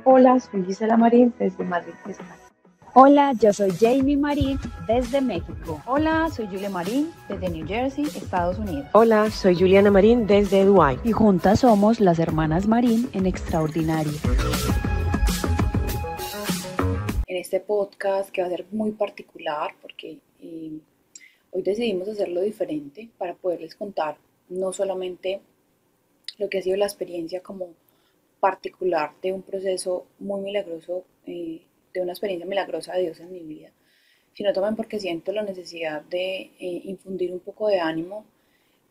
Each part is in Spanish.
Hola, soy Gisela Marín desde Madrid, España. Hola, yo soy Jamie Marín desde México. Hola, soy Julia Marín desde New Jersey, Estados Unidos. Hola, soy Juliana Marín desde Dubái. Y juntas somos las hermanas Marín en Extraordinario. En este podcast que va a ser muy particular porque hoy decidimos hacerlo diferente para poderles contar no solamente lo que ha sido la experiencia como particular de un proceso muy milagroso, de una experiencia milagrosa de Dios en mi vida, sino también porque siento la necesidad de infundir un poco de ánimo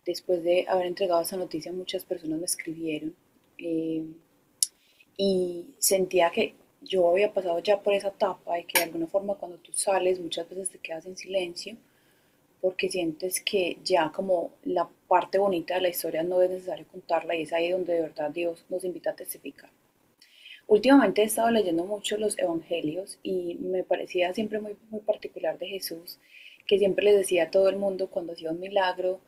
después de haber entregado esa noticia. Muchas personas me escribieron y sentía que yo había pasado ya por esa etapa y que de alguna forma cuando tú sales muchas veces te quedas en silencio porque sientes que ya como la parte bonita de la historia no es necesario contarla, y es ahí donde de verdad Dios nos invita a testificar. Últimamente he estado leyendo mucho los evangelios y me parecía siempre muy particular de Jesús, que siempre les decía a todo el mundo cuando hacía un milagro,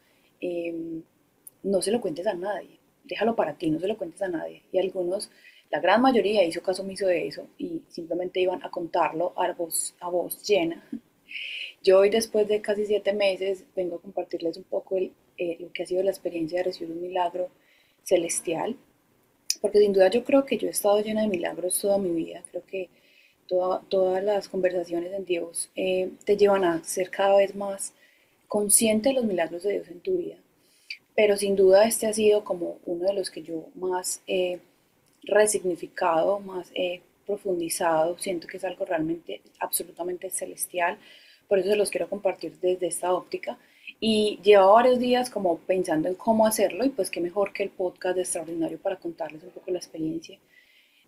no se lo cuentes a nadie, déjalo para ti, no se lo cuentes a nadie. Y algunos, la gran mayoría hizo caso omiso de eso y simplemente iban a contarlo a voz llena. Yo hoy, después de casi 7 meses, vengo a compartirles un poco lo que ha sido la experiencia de recibir un milagro celestial, porque sin duda yo creo que yo he estado llena de milagros toda mi vida. Creo que todas las conversaciones en Dios te llevan a ser cada vez más consciente de los milagros de Dios en tu vida. Pero sin duda este ha sido como uno de los que yo más he resignificado, más he profundizado. Siento que es algo realmente absolutamente celestial. Por eso se los quiero compartir desde esta óptica. Y llevo varios días como pensando en cómo hacerlo, y pues qué mejor que el podcast de Extraordinario para contarles un poco la experiencia.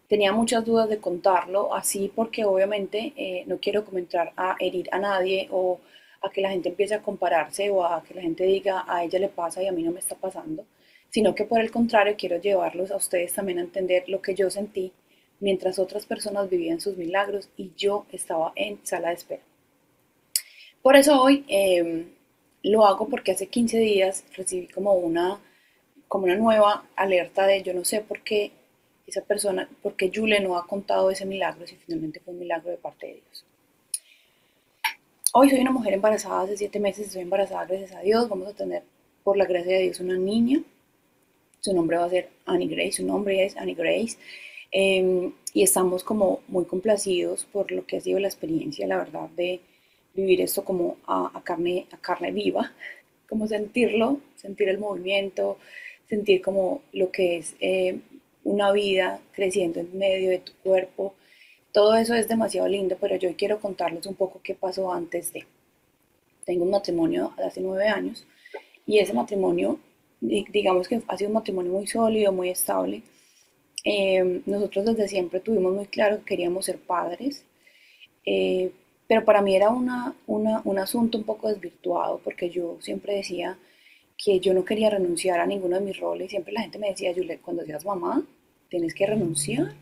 Tenía muchas dudas de contarlo así porque obviamente no quiero comenzar a herir a nadie o a que la gente empiece a compararse o a que la gente diga a ella le pasa y a mí no me está pasando, sino que por el contrario quiero llevarlos a ustedes también a entender lo que yo sentí mientras otras personas vivían sus milagros y yo estaba en sala de espera. Por eso hoy lo hago porque hace 15 días recibí como una nueva alerta de yo no sé por qué esa persona, por qué Yule no ha contado ese milagro si finalmente fue un milagro de parte de Dios. Hoy soy una mujer embarazada hace 7 meses, estoy embarazada gracias a Dios. Vamos a tener, por la gracia de Dios, una niña. Su nombre va a ser Annie Grace, su nombre es Annie Grace. Y estamos como muy complacidos por lo que ha sido la experiencia, la verdad, de vivir esto como a carne viva, como sentirlo, sentir el movimiento, sentir como lo que es una vida creciendo en medio de tu cuerpo. Todo eso es demasiado lindo, pero yo quiero contarles un poco qué pasó antes de. Tengo un matrimonio de hace 9 años y ese matrimonio, digamos que ha sido un matrimonio muy sólido, muy estable. Nosotros desde siempre tuvimos muy claro que queríamos ser padres, pero para mí era un asunto un poco desvirtuado porque yo siempre decía que yo no quería renunciar a ninguno de mis roles. Siempre la gente me decía, Juliet, cuando seas mamá tienes que renunciar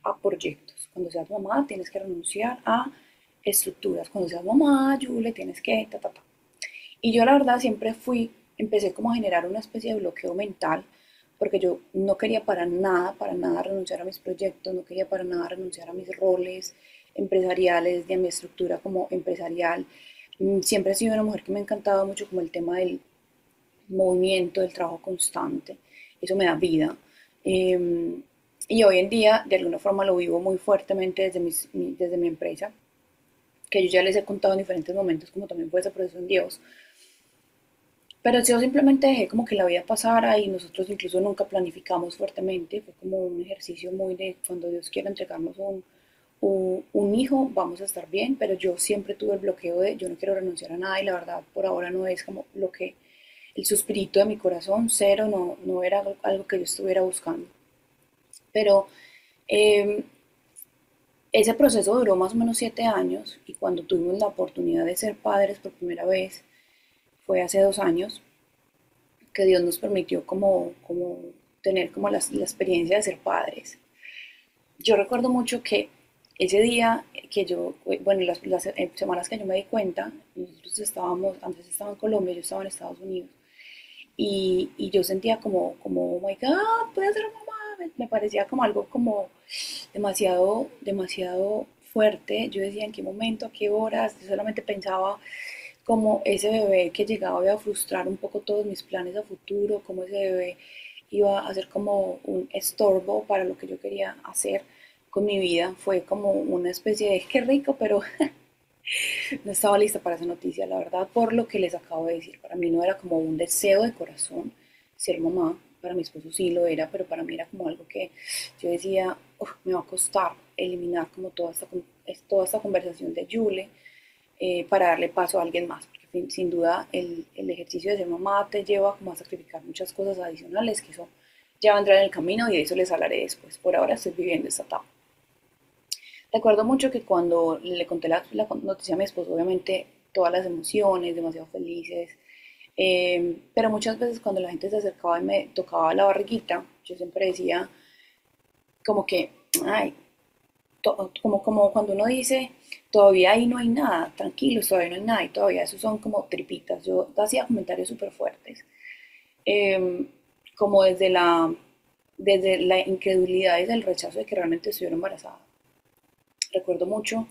a proyectos, cuando seas mamá tienes que renunciar a estructuras, cuando seas mamá, Juliet, tienes que ta. Y yo la verdad siempre empecé como a generar una especie de bloqueo mental porque yo no quería para nada renunciar a mis proyectos, no quería para nada renunciar a mis roles empresariales, de mi estructura como empresarial. Siempre he sido una mujer que me ha encantado mucho como el tema del movimiento, del trabajo constante. Eso me da vida. Y hoy en día, de alguna forma, lo vivo muy fuertemente desde mi empresa, que yo ya les he contado en diferentes momentos, como también fue ese proceso en Dios. Pero yo simplemente dejé como que la vida pasara y nosotros incluso nunca planificamos fuertemente. Fue como un ejercicio muy de cuando Dios quiere entregarnos un hijo, vamos a estar bien, pero yo siempre tuve el bloqueo de yo no quiero renunciar a nada, y la verdad por ahora no es como lo que el suspirito de mi corazón, cero, no era algo que yo estuviera buscando. Pero eh, ese proceso duró más o menos 7 años, y cuando tuvimos la oportunidad de ser padres por primera vez, fue hace 2 años, que Dios nos permitió como tener como la experiencia de ser padres. Yo recuerdo mucho que ese día que yo, bueno, las semanas que yo me di cuenta, nosotros antes estaba en Colombia, yo estaba en Estados Unidos, y yo sentía como, oh my God, voy a ser mamá. Me parecía como algo como demasiado fuerte. Yo decía en qué momento, a qué horas, yo solamente pensaba como ese bebé que llegaba iba a frustrar un poco todos mis planes a futuro, como ese bebé iba a ser como un estorbo para lo que yo quería hacer con mi vida. Fue como una especie de qué rico, pero no estaba lista para esa noticia, la verdad, por lo que les acabo de decir. Para mí no era como un deseo de corazón ser mamá, para mi esposo sí lo era, pero para mí era como algo que yo decía, "Uf, me va a costar eliminar como toda esta conversación de Yule para darle paso a alguien más. Porque sin duda el ejercicio de ser mamá te lleva como a sacrificar muchas cosas adicionales, que eso ya vendrá en el camino y de eso les hablaré después. Por ahora estoy viviendo esta etapa. Recuerdo mucho que cuando le conté la noticia a mi esposo, obviamente todas las emociones, demasiado felices, pero muchas veces cuando la gente se acercaba y me tocaba la barriguita, yo siempre decía como que, ay, como cuando uno dice, todavía ahí no hay nada, tranquilos, todavía no hay nada, y todavía eso son como tripitas. Yo hacía comentarios súper fuertes, eh, como desde la incredulidad y desde el rechazo de que realmente estuviera embarazada. Recuerdo mucho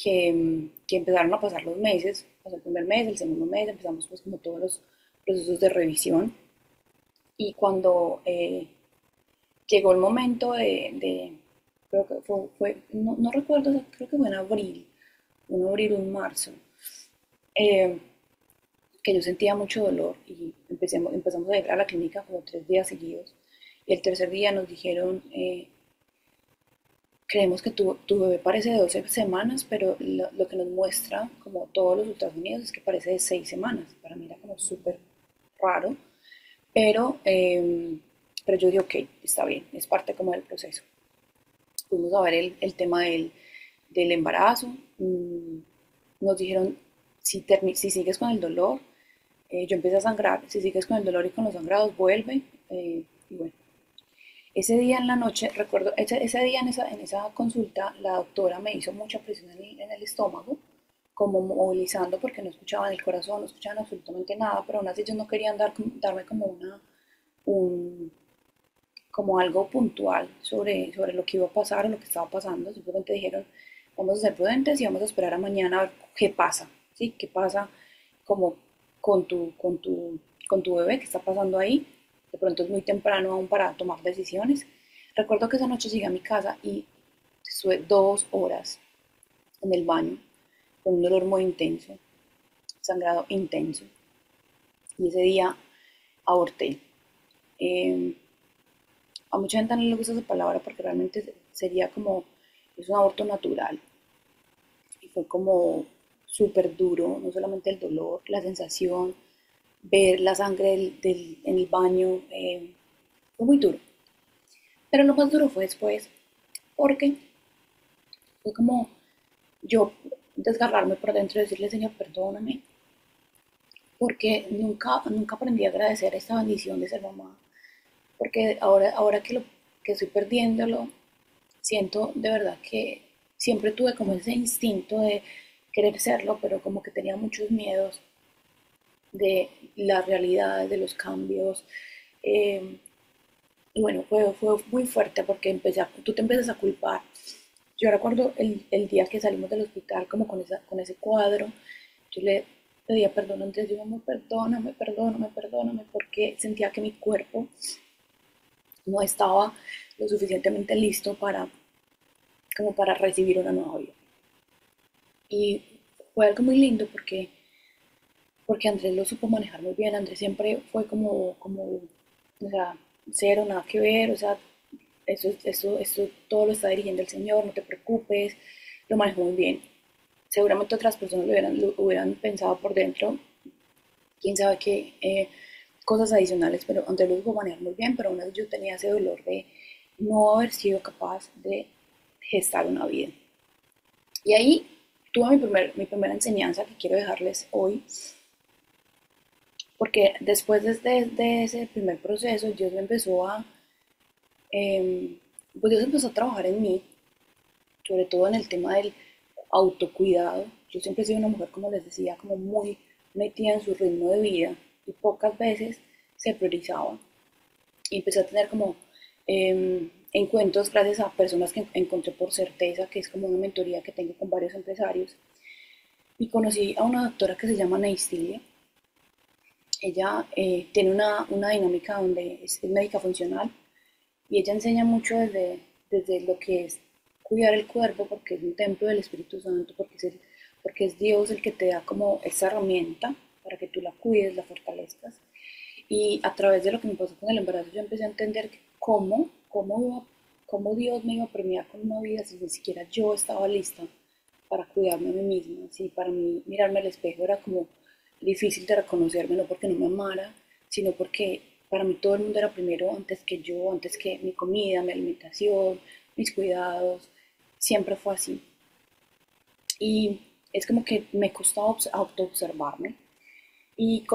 que empezaron a pasar los meses, pasó el primer mes, el segundo mes, empezamos pues como todos los procesos de revisión y cuando llegó el momento creo que no recuerdo, creo que fue en abril, un abril o un marzo, eh, que yo sentía mucho dolor y empezamos a ir a la clínica como 3 días seguidos y el tercer día nos dijeron, creemos que tu bebé parece de 12 semanas, pero lo que nos muestra, como todos los ultrasonidos, es que parece de 6 semanas. Para mí era como súper raro, pero, eh, pero yo dije, ok, está bien, es parte como del proceso. Fuimos a ver el tema del embarazo. Nos dijeron, si sigues con el dolor, yo empecé a sangrar, si sigues con el dolor y con los sangrados, vuelve. Y bueno, ese día en la noche, recuerdo, ese día en esa consulta, la doctora me hizo mucha presión en el estómago, como movilizando porque no escuchaban el corazón, no escuchaban absolutamente nada, pero aún así ellos no querían darme como un, como algo puntual sobre lo que iba a pasar o lo que estaba pasando. Simplemente dijeron, vamos a ser prudentes y vamos a esperar a mañana a ver qué pasa, ¿sí? ¿Qué pasa como con tu bebé? ¿Qué está pasando ahí? De pronto es muy temprano aún para tomar decisiones. Recuerdo que esa noche llegué a mi casa y estuve 2 horas en el baño con un dolor muy intenso, sangrado intenso. Y ese día aborté. Eh, a mucha gente no le gusta esa palabra porque realmente sería como, es un aborto natural. Y fue como súper duro, no solamente el dolor, la sensación, ver la sangre en el baño, fue muy duro. Pero lo más duro fue después, porque fue como yo desgarrarme por dentro y decirle, Señor, perdóname, porque nunca aprendí a agradecer esta bendición de ser mamá, porque ahora que estoy perdiéndolo, siento de verdad que siempre tuve como ese instinto de querer serlo, pero como que tenía muchos miedos de las realidades, de los cambios. eh, y bueno, fue muy fuerte porque tú te empiezas a culpar. Yo recuerdo el día que salimos del hospital como con ese cuadro, yo le pedía perdón a Andrés, digo, perdóname, perdóname, perdóname, porque sentía que mi cuerpo no estaba lo suficientemente listo como para recibir una nueva vida. Y fue algo muy lindo porque Andrés lo supo manejar muy bien. Andrés siempre fue o sea, cero, nada que ver, o sea, eso todo lo está dirigiendo el Señor, no te preocupes, lo manejó muy bien. Seguramente otras personas lo hubieran pensado por dentro, quién sabe qué cosas adicionales, pero Andrés lo supo manejar muy bien, pero aún así yo tenía ese dolor de no haber sido capaz de gestar una vida. Y ahí tuve mi primera enseñanza que quiero dejarles hoy, porque después de ese primer proceso, Dios me empezó pues Dios empezó a trabajar en mí, sobre todo en el tema del autocuidado. Yo siempre he sido una mujer, como les decía, como muy metida en su ritmo de vida y pocas veces se priorizaba. Y empecé a tener como encuentros gracias a personas que encontré por Certeza, que es como una mentoría que tengo con varios empresarios, y conocí a una doctora que se llama Neistilia. Ella tiene una dinámica donde es médica funcional y ella enseña mucho desde lo que es cuidar el cuerpo, porque es un templo del Espíritu Santo, porque es Dios el que te da como esa herramienta para que tú la cuides, la fortalezcas. Y a través de lo que me pasó con el embarazo, yo empecé a entender cómo Dios me iba a premiar con una vida si ni siquiera yo estaba lista para cuidarme a mí misma. Si para mí mirarme al espejo era como difícil de reconocerme, no porque no me amara, sino porque para mí todo el mundo era primero antes que yo, antes que mi comida, mi alimentación, mis cuidados. Siempre fue así. Y es como que me costaba autoobservarme. Y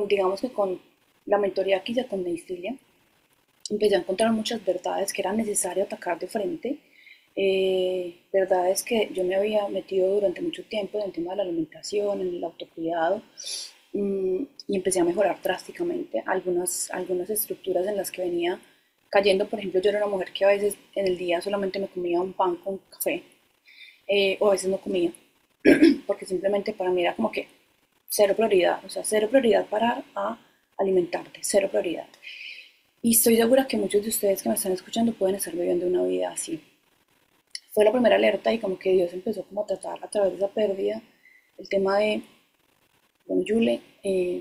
digamos que con la mentoría que hice con Neistilia, empecé a encontrar muchas verdades que era necesario atacar de frente, verdades que yo me había metido durante mucho tiempo en el tema de la alimentación, en el autocuidado, y empecé a mejorar drásticamente algunas estructuras en las que venía cayendo. Por ejemplo, yo era una mujer que a veces en el día solamente me comía un pan con café, o a veces no comía, porque simplemente para mí era como que cero prioridad, o sea, cero prioridad parar a alimentarte, cero prioridad. Y estoy segura que muchos de ustedes que me están escuchando pueden estar viviendo una vida así. Fue la primera alerta y como que Dios empezó como a tratar a través de esa pérdida el tema de, bueno, Yule,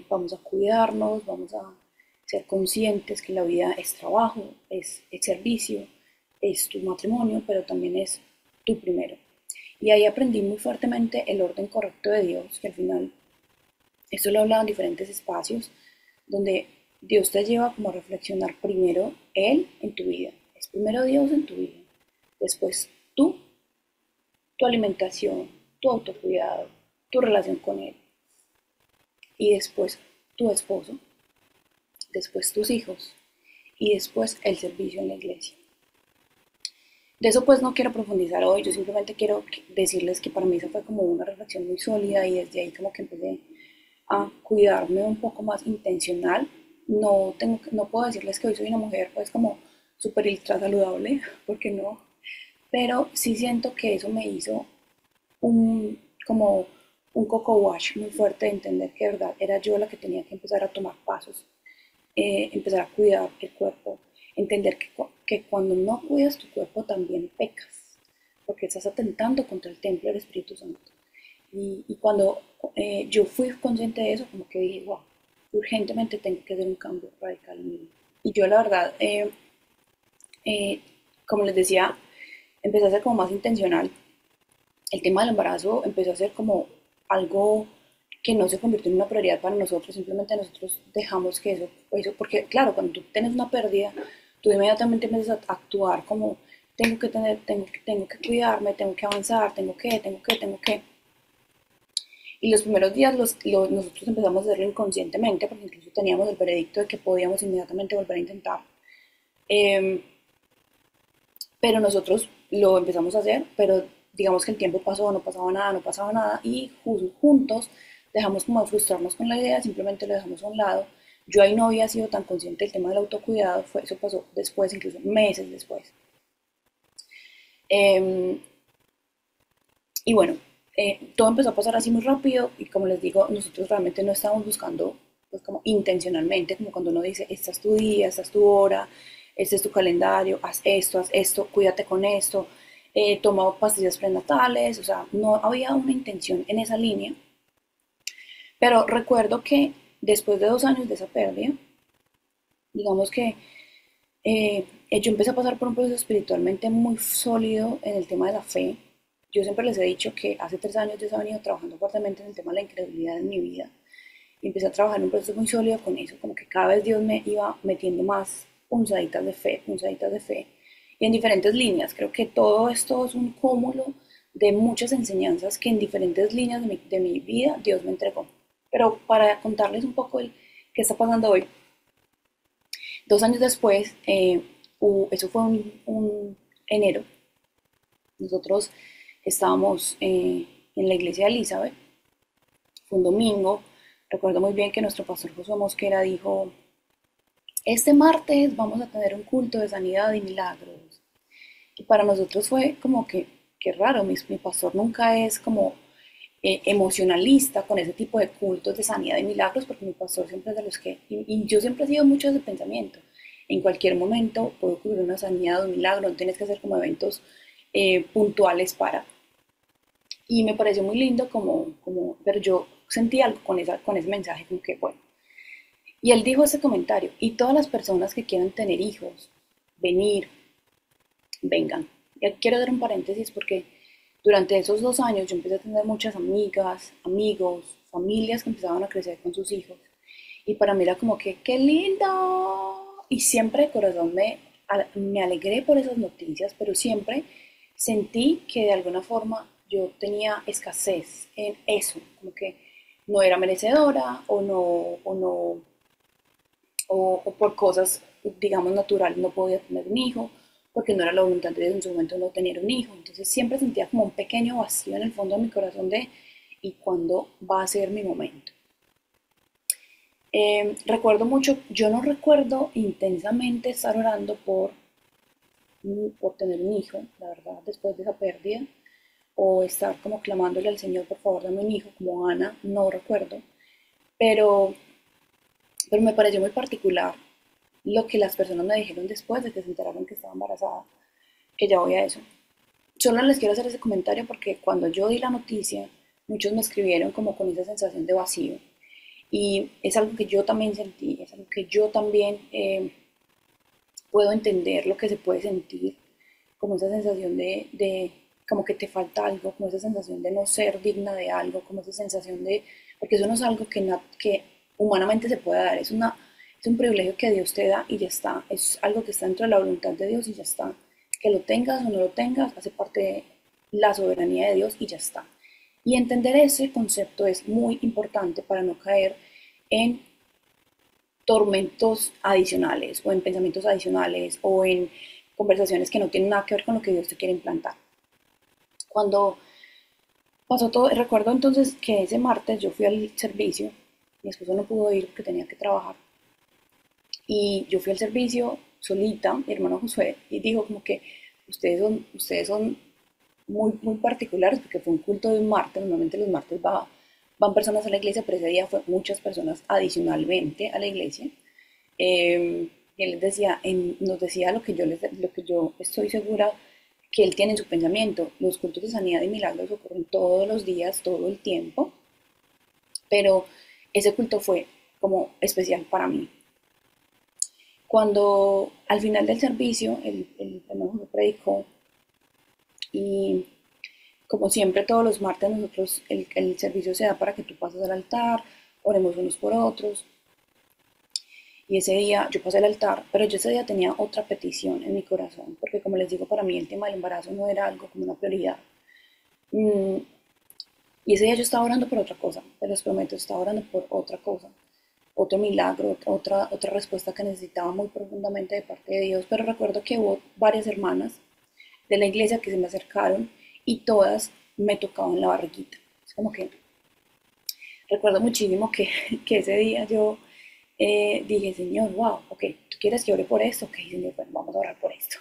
vamos a cuidarnos, vamos a ser conscientes que la vida es trabajo, es servicio, es tu matrimonio, pero también es tu primero. Y ahí aprendí muy fuertemente el orden correcto de Dios, que al final, esto lo he hablado en diferentes espacios, donde Dios te lleva como a reflexionar primero Él en tu vida. Es primero Dios en tu vida, después tú, tu alimentación, tu autocuidado, tu relación con Él, y después tu esposo, después tus hijos y después el servicio en la iglesia. De eso pues no quiero profundizar hoy, yo simplemente quiero decirles que para mí esa fue como una reflexión muy sólida y desde ahí como que empecé a cuidarme un poco más intencional. No puedo decirles que hoy soy una mujer pues como súper ultra saludable, porque no, pero sí siento que eso me hizo como un coco wash muy fuerte de entender que de verdad era yo la que tenía que empezar a tomar pasos, empezar a cuidar el cuerpo, entender que cuando no cuidas tu cuerpo también pecas, porque estás atentando contra el templo del Espíritu Santo. Y cuando yo fui consciente de eso, como que dije, wow, urgentemente tengo que hacer un cambio radical en mi vida. Y yo la verdad, como les decía, empecé a ser como más intencional. El tema del embarazo empezó a ser como algo que no se convirtió en una prioridad para nosotros, simplemente nosotros dejamos que eso, porque claro, cuando tú tienes una pérdida, tú inmediatamente empiezas a actuar como tengo que cuidarme, tengo que avanzar, tengo que. Y los primeros días nosotros empezamos a hacerlo inconscientemente, porque incluso teníamos el veredicto de que podíamos inmediatamente volver a intentar. Eh, pero nosotros lo empezamos a hacer, pero digamos que el tiempo pasó, no pasaba nada, y juntos dejamos como de frustrarnos con la idea, simplemente lo dejamos a un lado. Yo ahí no había sido tan consciente del tema del autocuidado, eso pasó después, incluso meses después. Y bueno, todo empezó a pasar así muy rápido y como les digo, nosotros realmente no estábamos buscando pues como intencionalmente, como cuando uno dice, esta es tu día, esta es tu hora, este es tu calendario, haz esto, cuídate con esto, toma pastillas prenatales, o sea, no había una intención en esa línea. Pero recuerdo que después de 2 años de esa pérdida, digamos que yo empecé a pasar por un proceso espiritualmente muy sólido en el tema de la fe. Yo siempre les he dicho que hace 3 años yo he venido trabajando fuertemente en el tema de la incredulidad en mi vida. Y empecé a trabajar en un proceso muy sólido con eso, como que cada vez Dios me iba metiendo más punzaditas de fe, y en diferentes líneas. Creo que todo esto es un cúmulo de muchas enseñanzas que en diferentes líneas de mi vida Dios me entregó. Pero para contarles un poco qué está pasando hoy, 2 años después, eso fue un enero, nosotros estábamos en la iglesia de Elizabeth, fue un domingo. Recuerdo muy bien que nuestro pastor Josué Mosquera dijo, este martes vamos a tener un culto de sanidad y milagros. Y para nosotros fue como que raro, mi pastor nunca es como emocionalista con ese tipo de cultos de sanidad y milagros, porque mi pastor siempre es de los que, y yo siempre he sido mucho de ese pensamiento, en cualquier momento puede ocurrir una sanidad o un milagro, no tienes que hacer como eventos puntuales para. Y me pareció muy lindo pero yo sentí algo con ese mensaje, como que, bueno, y él dijo ese comentario, y todas las personas que quieran tener hijos, venir, vengan. Y aquí quiero dar un paréntesis porque durante esos 2 años yo empecé a tener muchas amigas, amigos, familias que empezaban a crecer con sus hijos. Y para mí era como que, ¡qué lindo! Y siempre de corazón me alegré por esas noticias, pero siempre sentí que de alguna forma yo tenía escasez en eso, como que no era merecedora o por cosas, digamos, naturales no podía tener un hijo, porque no era la voluntad de Dios en su momento no tener un hijo. Entonces siempre sentía como un pequeño vacío en el fondo de mi corazón de, ¿y cuándo va a ser mi momento? Recuerdo mucho, yo no recuerdo intensamente estar orando por tener un hijo, la verdad, después de esa pérdida, o estar como clamándole al Señor, por favor, dame un hijo, como Ana, no recuerdo, pero, pero me pareció muy particular lo que las personas me dijeron después de que se enteraron que estaba embarazada, que ya voy a eso. Solo les quiero hacer ese comentario porque cuando yo di la noticia, muchos me escribieron como con esa sensación de vacío. Y es algo que yo también sentí, es algo que yo también puedo entender lo que se puede sentir, como esa sensación de como que te falta algo, como esa sensación de no ser digna de algo, como esa sensación de, porque eso no es algo que humanamente se puede dar, es un privilegio que Dios te da y ya está, es algo que está dentro de la voluntad de Dios y ya está, que lo tengas o no lo tengas, hace parte de la soberanía de Dios y ya está. Y entender ese concepto es muy importante para no caer en tormentos adicionales o en pensamientos adicionales o en conversaciones que no tienen nada que ver con lo que Dios te quiere implantar. Cuando pasó todo, recuerdo entonces que ese martes yo fui al servicio, mi esposo no pudo ir porque tenía que trabajar, y yo fui al servicio solita, mi hermano Josué, y dijo como que ustedes son muy particulares porque fue un culto de un martes, normalmente los martes van personas a la iglesia, pero ese día fue muchas personas adicionalmente a la iglesia. Y él decía, nos decía lo que yo estoy segura que él tiene en su pensamiento. Los cultos de sanidad y milagros ocurren todos los días, todo el tiempo, pero ese culto fue como especial para mí. Cuando al final del servicio el hermano predicó y como siempre todos los martes nosotros el servicio se da para que tú pases al altar, oremos unos por otros. Y ese día yo pasé al altar, pero yo ese día tenía otra petición en mi corazón, porque como les digo, para mí el tema del embarazo no era algo como una prioridad. Mm, y ese día yo estaba orando por otra cosa, te los prometo, estaba orando por otra cosa, otro milagro, otra respuesta que necesitaba muy profundamente de parte de Dios. Pero recuerdo que hubo varias hermanas de la iglesia que se me acercaron y todas me tocaban la barriguita. Es como que recuerdo muchísimo que ese día yo dije, Señor, wow, ok, ¿tú quieres que ore por esto? Ok, Señor, bueno, vamos a orar por esto.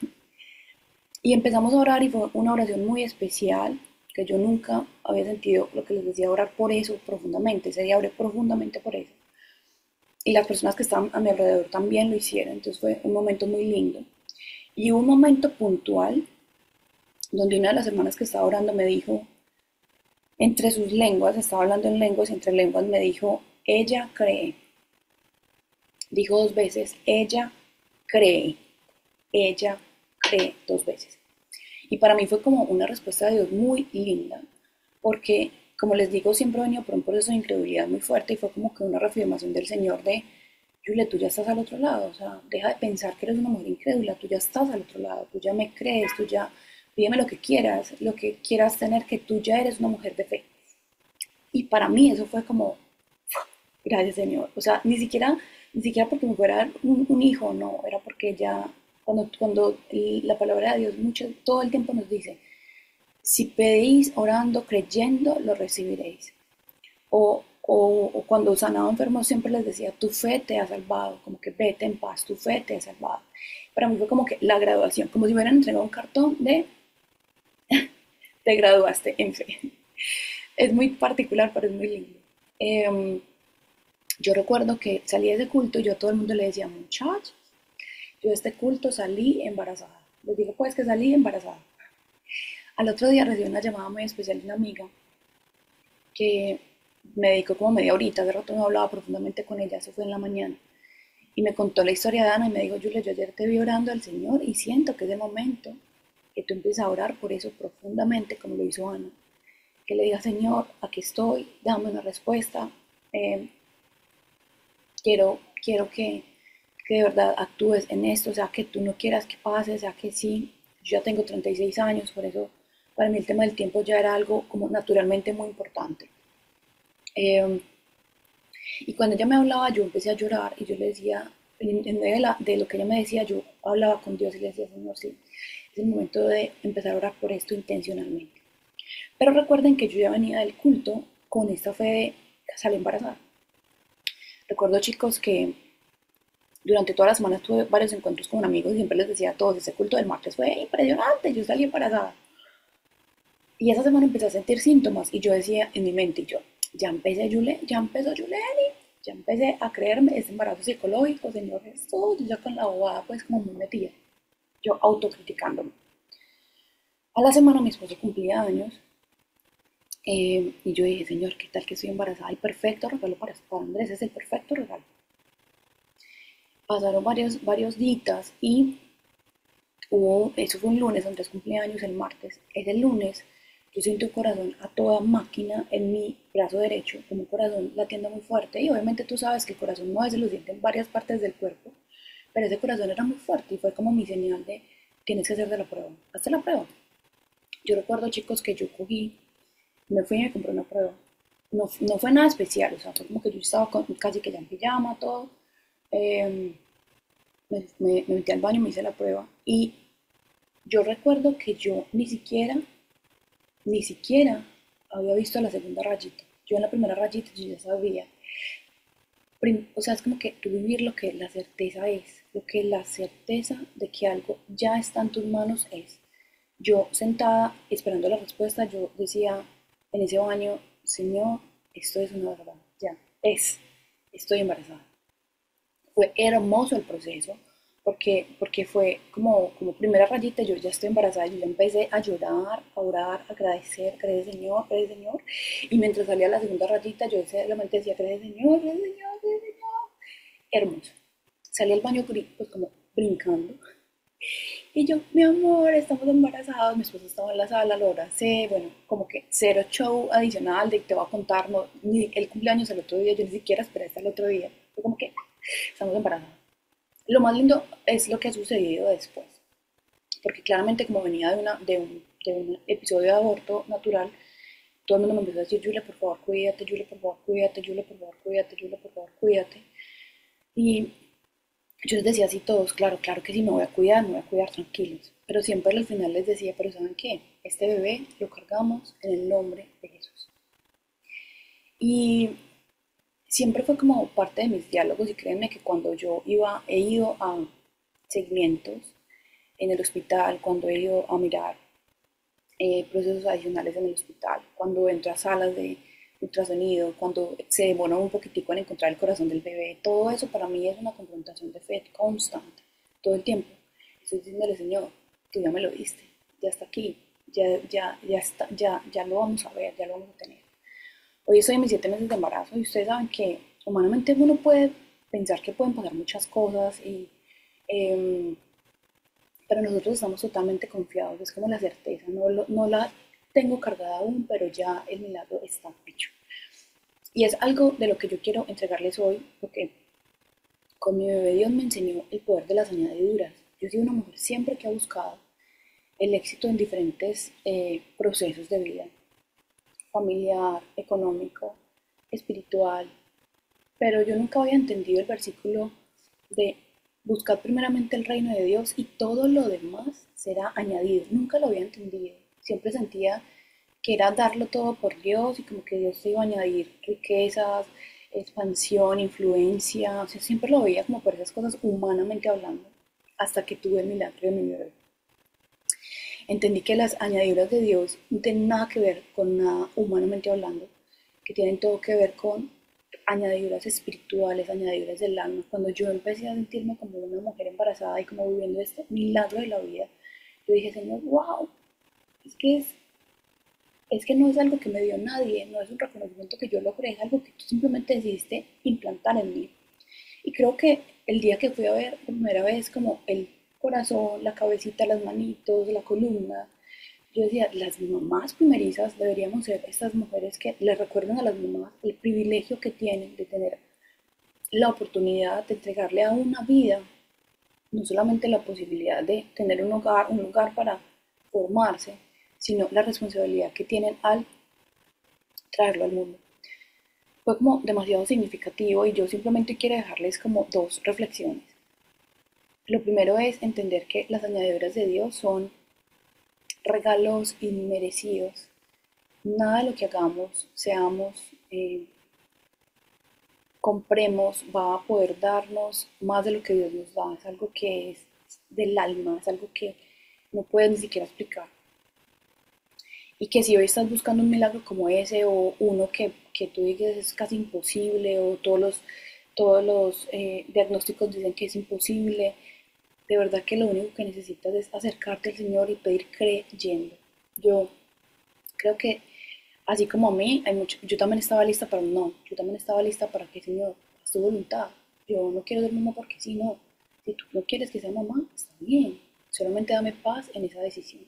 Y empezamos a orar y fue una oración muy especial, que yo nunca había sentido lo que les decía, orar por eso profundamente. Ese día oré profundamente por eso. Y las personas que estaban a mi alrededor también lo hicieron, entonces fue un momento muy lindo. Y hubo un momento puntual donde una de las hermanas que estaba orando me dijo, entre sus lenguas, estaba hablando en lenguas y entre lenguas me dijo, ella cree. Dijo 2 veces, cree, ella cree 2 veces. Y para mí fue como una respuesta de Dios muy linda, porque como les digo, siempre he venido por un proceso de incredulidad muy fuerte y fue como que una reafirmación del Señor de, Julia, tú ya estás al otro lado, o sea, deja de pensar que eres una mujer incrédula, tú ya estás al otro lado, tú ya me crees, tú ya, pídeme lo que quieras tener, que tú ya eres una mujer de fe. Y para mí eso fue como, gracias Señor, o sea, ni siquiera porque me fuera a dar un hijo, no, era porque ya, cuando la palabra de Dios todo el tiempo nos dice, si pedís orando, creyendo, lo recibiréis. O O cuando sanaba enfermos siempre les decía, tu fe te ha salvado, como que vete en paz, tu fe te ha salvado. Para mí fue como que la graduación, como si me hubieran entregado un cartón de te graduaste en fe. Es muy particular, pero es muy lindo. Yo recuerdo que salí de ese culto y yo a todo el mundo le decía, muchachos, yo de este culto salí embarazada. Les digo pues que salí embarazada. Al otro día recibí una llamada muy especial de una amiga que me dedicó como media horita, de rato no hablaba profundamente con ella, eso fue en la mañana. Y me contó la historia de Ana y me dijo, Julia, yo ayer te vi orando al Señor y siento que es el momento que tú empieces a orar por eso profundamente como lo hizo Ana. Que le diga, Señor, aquí estoy, dame una respuesta, eh, quiero que de verdad actúes en esto, o sea, que tú no quieras que pase, o sea, que sí, yo ya tengo 36 años, por eso para mí el tema del tiempo ya era algo como naturalmente muy importante. Eh, y cuando ella me hablaba, yo empecé a llorar y yo le decía, en medio de lo que ella me decía, yo hablaba con Dios y le decía, Señor, sí, es el momento de empezar a orar por esto intencionalmente. Pero recuerden que yo ya venía del culto con esta fe de salir embarazada. Recuerdo, chicos, que durante toda la semana tuve varios encuentros con amigos y siempre les decía a todos, ese culto del martes fue impresionante, yo salí embarazada. Y esa semana empecé a sentir síntomas y yo decía en mi mente, yo, ya empecé, ya empezó Yuleni, ya empecé a creerme ese embarazo psicológico, Señor Jesús, yo ya con la bobada pues como muy metida, yo autocriticándome. A la semana mi esposo cumplía años y yo dije, Señor, ¿qué tal que estoy embarazada? El perfecto regalo para Andrés, es el perfecto regalo. Pasaron varios días y eso fue un lunes, Andrés cumpleaños el martes. Ese lunes yo siento un corazón a toda máquina en mi brazo derecho, como un corazón latiendo muy fuerte. Y obviamente tú sabes que el corazón no se lo siente en varias partes del cuerpo, pero ese corazón era muy fuerte y fue como mi señal de tienes que hacer de la prueba. Hazte la prueba. Yo recuerdo, chicos, que yo cogí, me fui y me compré una prueba. No fue nada especial, o sea, fue como que yo estaba casi que ya en pijama, todo. Eh, me metí al baño, me hice la prueba y yo recuerdo que yo ni siquiera había visto la segunda rayita. Yo en la primera rayita yo ya sabía. O sea, es como que tú vivir lo que la certeza es, lo que la certeza de que algo ya está en tus manos es. Yo sentada esperando la respuesta, yo decía en ese baño, Señor, esto es una verdad, ya, estoy embarazada. Fue hermoso el proceso, porque fue como primera rayita, yo ya estoy embarazada, yo ya empecé a llorar, a orar, a agradecer, gracias Señor, y mientras salía la segunda rayita, yo solamente decía, gracias Señor, gracias Señor, gracias Señor, hermoso. Salí al baño pues como brincando, y yo, mi amor, estamos embarazados, mi esposo estaba en la sala, lo abracé, bueno, como que cero show adicional de que te voy a contar, no, ni el cumpleaños el otro día, yo ni siquiera esperé hasta el otro día, fue como que estamos embarazados. Lo más lindo es lo que ha sucedido después, porque claramente como venía de un episodio de aborto natural, todo el mundo me empezó a decir, Julia, por favor, cuídate, Julia, por favor, cuídate, Julia, por favor, cuídate, Julia, por favor, cuídate. Y yo les decía así todos, claro, claro que sí, me voy a cuidar tranquilos. Pero siempre al final les decía, pero ¿saben qué? Este bebé lo cargamos en el nombre de Jesús. Y siempre fue como parte de mis diálogos y créanme que cuando he ido a seguimientos en el hospital, cuando he ido a mirar procesos adicionales en el hospital, cuando entro a salas de ultrasonido, cuando se demora un poquitico en encontrar el corazón del bebé, todo eso para mí es una confrontación de fe constante, todo el tiempo. Estoy diciéndole, Señor, tú ya me lo diste, ya está aquí, ya lo vamos a ver, ya lo vamos a tener. Hoy estoy en mis 7 meses de embarazo y ustedes saben que humanamente uno puede pensar que pueden pasar muchas cosas eh, pero nosotros estamos totalmente confiados, es como la certeza, no la tengo cargada aún, pero ya el milagro está hecho. Y es algo de lo que yo quiero entregarles hoy, porque con mi bebé Dios me enseñó el poder de las añadiduras. Yo soy una mujer siempre que ha buscado el éxito en diferentes procesos de vida, familiar, económico, espiritual, pero yo nunca había entendido el versículo de buscar primeramente el reino de Dios y todo lo demás será añadido. Nunca lo había entendido. Siempre sentía que era darlo todo por Dios y como que Dios te iba a añadir riquezas, expansión, influencia, o sea, siempre lo veía como por esas cosas humanamente hablando, hasta que tuve el milagro de mi bebé. Entendí que las añadiduras de Dios no tienen nada que ver con nada humanamente hablando, que tienen todo que ver con añadiduras espirituales, añadiduras del alma. Cuando yo empecé a sentirme como una mujer embarazada y como viviendo este milagro de la vida, yo dije, Señor, wow, es que es que no es algo que me dio nadie, no es un reconocimiento que yo logré, es algo que tú simplemente decidiste implantar en mí. Y creo que el día que fui a ver por primera vez como el corazón, la cabecita, las manitos, la columna, yo decía, las mamás primerizas deberíamos ser estas mujeres que les recuerdan a las mamás el privilegio que tienen de tener la oportunidad de entregarle a una vida, no solamente la posibilidad de tener un lugar para formarse, sino la responsabilidad que tienen al traerlo al mundo. Fue como demasiado significativo y yo simplemente quiero dejarles como dos reflexiones. Lo primero es entender que las añadiduras de Dios son regalos inmerecidos. Nada de lo que hagamos, seamos, compremos, va a poder darnos más de lo que Dios nos da. Es algo que es del alma, es algo que no puedes ni siquiera explicar. Y que si hoy estás buscando un milagro como ese o uno que tú digas es casi imposible o todos los diagnósticos dicen que es imposible, de verdad que lo único que necesitas es acercarte al Señor y pedir creyendo. Yo creo que así como a mí, yo también estaba lista para un no, yo también estaba lista para que Señor, haz tu voluntad. Yo no quiero ser mamá porque si no, si tú no quieres que sea mamá, está bien, solamente dame paz en esa decisión.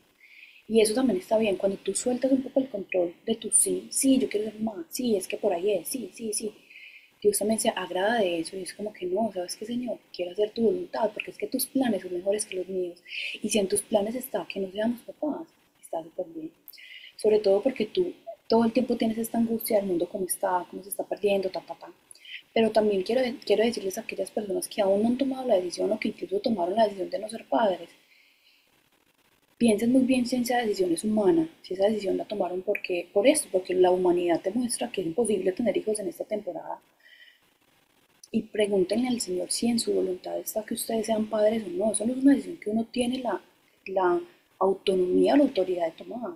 Y eso también está bien, cuando tú sueltas un poco el control de tu sí, sí, yo quiero ser mamá, sí, es que por ahí es, sí, sí, sí. Dios también se agrada de eso y es como que no, ¿sabes qué, Señor? Quiero hacer tu voluntad porque es que tus planes son mejores que los míos. Y si en tus planes está que no seamos papás, está súper bien. Sobre todo porque tú todo el tiempo tienes esta angustia del mundo como está, cómo se está perdiendo, ta, ta, ta. Pero también quiero decirles a aquellas personas que aún no han tomado la decisión o que incluso tomaron la decisión de no ser padres, piensen muy bien si esa decisión es humana, si esa decisión la tomaron por esto, porque la humanidad te muestra que es imposible tener hijos en esta temporada. Y pregúntenle al Señor si en su voluntad está que ustedes sean padres o no. Eso no es una decisión que uno tiene la autonomía o la autoridad de tomar.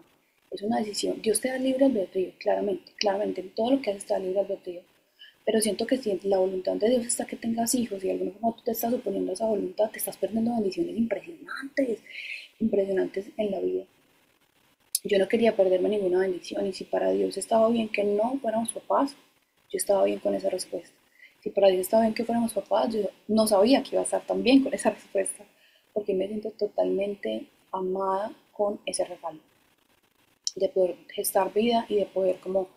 Es una decisión. Dios te da libre albedrío, claramente, claramente. En todo lo que haces te da libre albedrío. Pero siento que si la voluntad de Dios está que tengas hijos y de alguna forma tú te estás oponiendo a esa voluntad, te estás perdiendo bendiciones impresionantes, impresionantes en la vida. Yo no quería perderme ninguna bendición y si para Dios estaba bien que no fuéramos papás, yo estaba bien con esa respuesta. Si para Dios estaba bien que fuéramos papás, yo no sabía que iba a estar tan bien con esa respuesta, porque me siento totalmente amada con ese regalo, de poder gestar vida y de poder como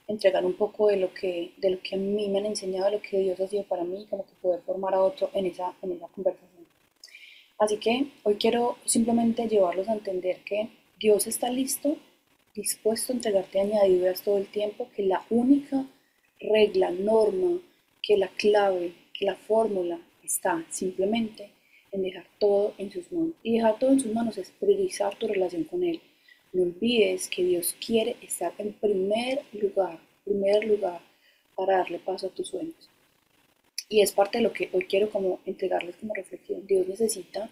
entregar un poco de lo que a mí me han enseñado, de lo que Dios ha sido para mí, como que poder formar a otro en esa conversación. Así que hoy quiero simplemente llevarlos a entender que Dios está listo, dispuesto a entregarte añadiduras todo el tiempo, que la única regla, norma, que la clave, que la fórmula está simplemente en dejar todo en sus manos. Y dejar todo en sus manos es priorizar tu relación con Él. No olvides que Dios quiere estar en primer lugar para darle paso a tus sueños. Y es parte de lo que hoy quiero como entregarles como reflexión. Dios necesita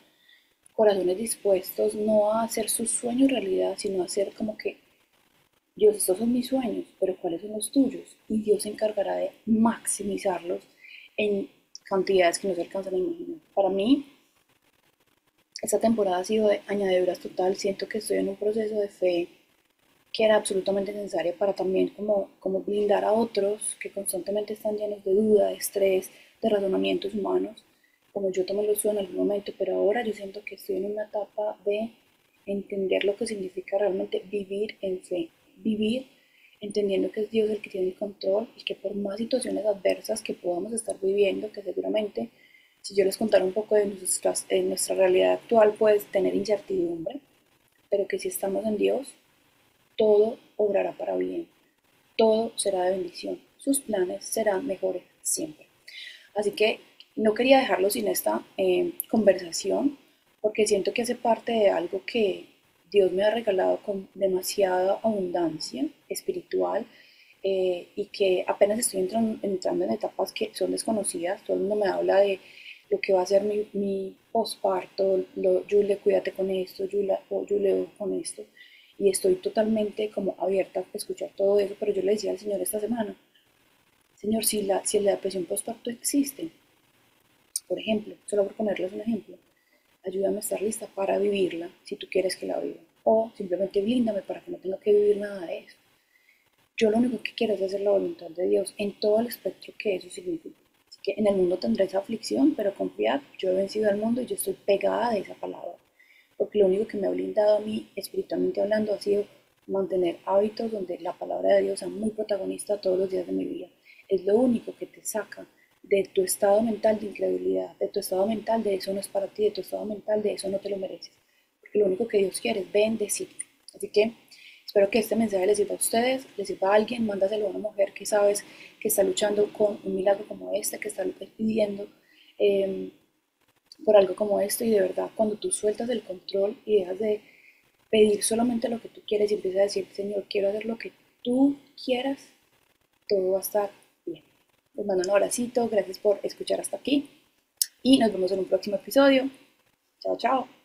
corazones dispuestos no a hacer sus sueños realidad, sino a hacer como que, Dios, estos son mis sueños, pero ¿cuáles son los tuyos? Y Dios se encargará de maximizarlos en cantidades que no se alcanzan a imaginar. Para mí, esta temporada ha sido de añadiduras total. Siento que estoy en un proceso de fe que era absolutamente necesaria para también como blindar a otros que constantemente están llenos de duda, de estrés, de razonamientos humanos, como yo también lo estuve en algún momento, pero ahora yo siento que estoy en una etapa de entender lo que significa realmente vivir en fe, vivir entendiendo que es Dios el que tiene el control y que por más situaciones adversas que podamos estar viviendo, que seguramente si yo les contara un poco de nuestra realidad actual, puedes tener incertidumbre, pero que si estamos en Dios, todo obrará para bien, todo será de bendición, sus planes serán mejores siempre. Así que no quería dejarlo sin esta conversación, porque siento que hace parte de algo que Dios me ha regalado con demasiada abundancia espiritual y que apenas estoy entrando en etapas que son desconocidas. Todo el mundo me habla de lo que va a ser mi posparto, Julie, cuídate con esto, Julie, con esto. Y estoy totalmente como abierta a escuchar todo eso, pero yo le decía al Señor esta semana, Señor, si la depresión postparto existe, por ejemplo, solo por ponerles un ejemplo, ayúdame a estar lista para vivirla si tú quieres que la viva. O simplemente blíndame para que no tenga que vivir nada de eso. Yo lo único que quiero es hacer la voluntad de Dios en todo el espectro que eso significa. Así que en el mundo tendréis aflicción, pero confiad, yo he vencido al mundo y yo estoy pegada de esa palabra. Porque lo único que me ha blindado a mí, espiritualmente hablando, ha sido mantener hábitos donde la palabra de Dios sea muy protagonista todos los días de mi vida. Es lo único que te saca de tu estado mental de incredulidad, de tu estado mental de eso no es para ti, de tu estado mental de eso no te lo mereces. Porque lo único que Dios quiere es bendecirte. Así que espero que este mensaje les sirva a ustedes, les sirva a alguien, mándaselo a una mujer que sabes que está luchando con un milagro como este, que está pidiendo por algo como esto. Y de verdad, cuando tú sueltas el control y dejas de pedir solamente lo que tú quieres y empiezas a decir, Señor, quiero hacer lo que tú quieras, todo va a estar bien. Les mando un abracito, gracias por escuchar hasta aquí y nos vemos en un próximo episodio. Chao, chao.